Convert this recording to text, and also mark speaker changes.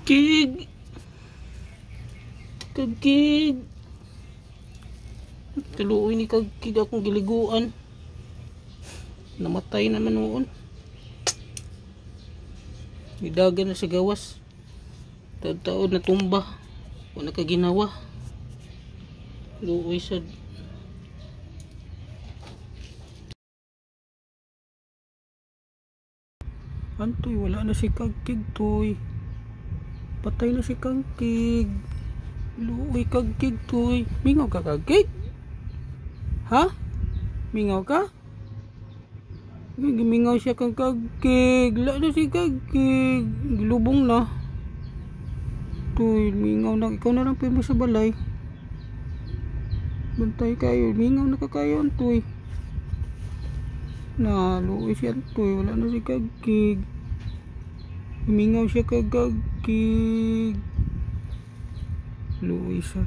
Speaker 1: Kagkig. Kagkig. Kaluoy ni kagkig akong giliguan. Namatay naman noon. Idagan na sa gawas. Taon na tumba. Wala ka ginawa. Luoy sad. Antoy, wala na si kagkig toy. Patay na si kagkig. Luoy kagkig toy. Mingaw ka kagkig? Ha? Mingaw ka? Gimingaw siya kang kagkig. Wala na si kagkig. Gilubong na. Toy, mingaw na. Ikaw na lang mo sa balay. Bantay kayo. Mingaw na kakayo antoy. Na, luoy siya antoy. Wala na si kagkig. Mingaw siya kagkig. Luoy siya.